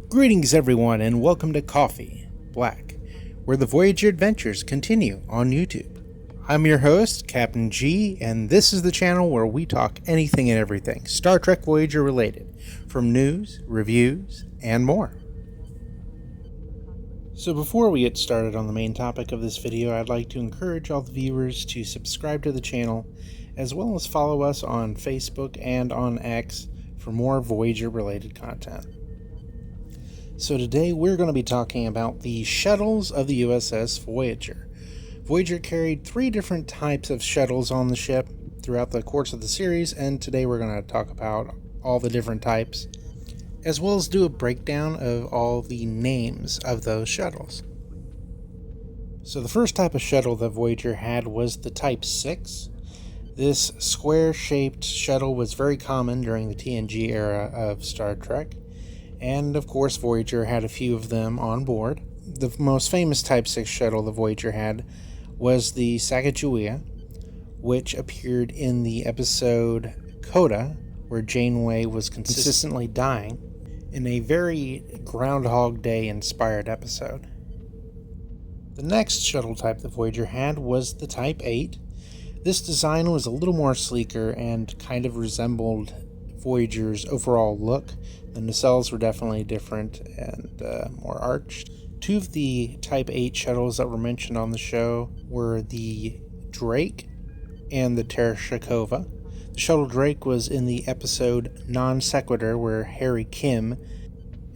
Greetings everyone and welcome to Coffee Black, where the Voyager adventures continue on YouTube. I'm your host, Captain G, and this is the channel where we talk anything and everything Star Trek Voyager related, from news, reviews, and more. So before we get started on the main topic of this video, I'd like to encourage all the viewers to subscribe to the channel, as well as follow us on Facebook and on X for more Voyager related content. So today we're going to be talking about the shuttles of the USS Voyager. Voyager carried 3 different types of shuttles on the ship throughout the course of the series, and today we're going to talk about all the different types, as well as do a breakdown of all the names of those shuttles. So the first type of shuttle that Voyager had was the Type 6. This square-shaped shuttle was very common during the TNG era of Star Trek. And of course, Voyager had a few of them on board. The most famous Type 6 shuttle the Voyager had was the Sacagawea, which appeared in the episode Coda, where Janeway was consistently dying, in a very Groundhog Day inspired episode. The next shuttle type the Voyager had was the Type 8. This design was a little more sleeker and kind of resembled Voyager's overall look. The nacelles were definitely different and more arched. 2 of the Type 8 shuttles that were mentioned on the show were the Drake and the Tereshkova. The shuttle Drake was in the episode Non Sequitur, where Harry Kim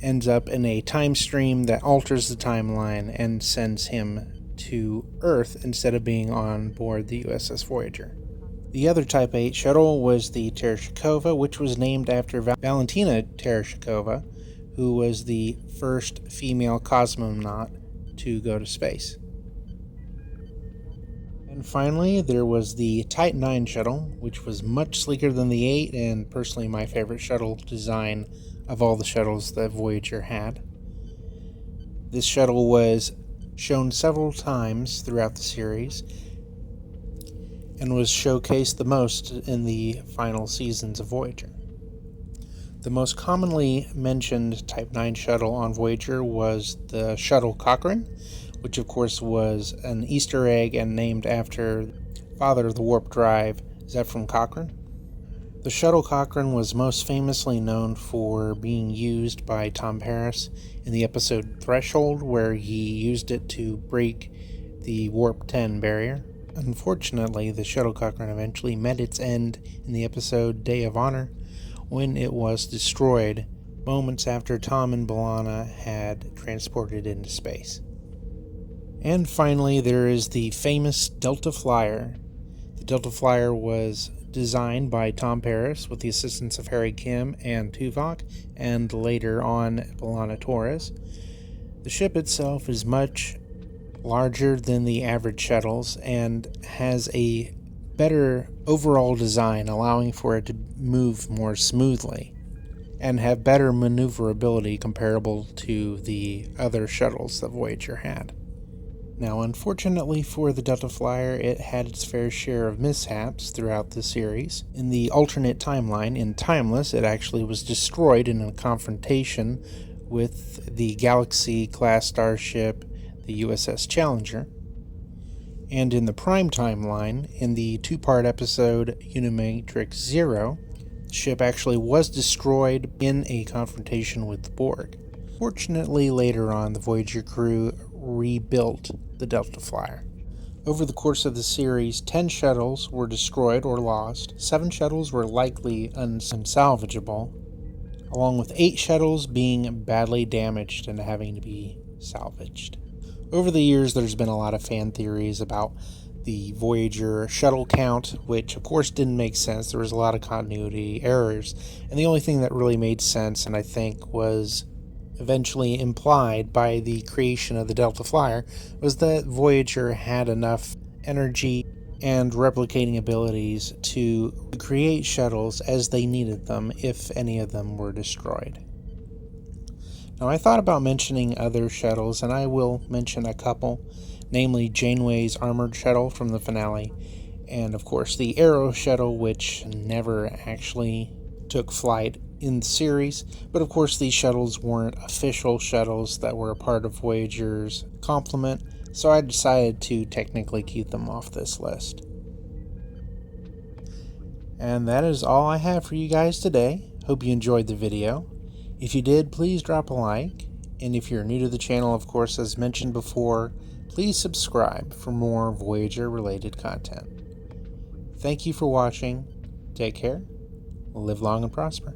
ends up in a time stream that alters the timeline and sends him to Earth instead of being on board the USS Voyager. The other Type 8 shuttle was the Tereshkova, which was named after Valentina Tereshkova, who was the first female cosmonaut to go to space. And finally, there was the Type 9 shuttle, which was much sleeker than the 8, and personally my favorite shuttle design of all the shuttles that Voyager had. This shuttle was shown several times throughout the series, and was showcased the most in the final seasons of Voyager. The most commonly mentioned Type 9 shuttle on Voyager was the Shuttle Cochrane, which of course was an Easter egg and named after father of the warp drive, Zefram Cochrane. The Shuttle Cochrane was most famously known for being used by Tom Paris in the episode Threshold, where he used it to break the Warp 10 barrier. Unfortunately, the Shuttle Cochrane eventually met its end in the episode Day of Honor, when it was destroyed moments after Tom and B'Elanna had transported into space. And finally, there is the famous Delta Flyer. The Delta Flyer was designed by Tom Paris with the assistance of Harry Kim and Tuvok, and later on B'Elanna Torres. The ship itself is much larger than the average shuttles and has a better overall design, allowing for it to move more smoothly and have better maneuverability comparable to the other shuttles that Voyager had. Now, unfortunately for the Delta Flyer, it had its fair share of mishaps throughout the series. In the alternate timeline, in Timeless, it actually was destroyed in a confrontation with the Galaxy-class starship, the USS Challenger. And in the Prime timeline, in the 2-part episode Unimatrix Zero, the ship actually was destroyed in a confrontation with the Borg. Fortunately, later on, the Voyager crew rebuilt the Delta Flyer. Over the course of the series, 10 shuttles were destroyed or lost, 7 shuttles were likely unsalvageable, along with 8 shuttles being badly damaged and having to be salvaged. Over the years, there's been a lot of fan theories about the Voyager shuttle count, which of course didn't make sense. There was a lot of continuity errors, and the only thing that really made sense, and I think was eventually implied by the creation of the Delta Flyer, was that Voyager had enough energy and replicating abilities to create shuttles as they needed them if any of them were destroyed. Now, I thought about mentioning other shuttles, and I will mention a couple, namely Janeway's armored shuttle from the finale, and of course the Arrow shuttle, which never actually took flight in the series, but of course these shuttles weren't official shuttles that were a part of Voyager's complement, so I decided to technically keep them off this list. And that is all I have for you guys today. Hope you enjoyed the video. If you did, please drop a like, and if you're new to the channel, of course, as mentioned before, please subscribe for more Voyager related content. Thank you for watching. Take care. Live long and prosper.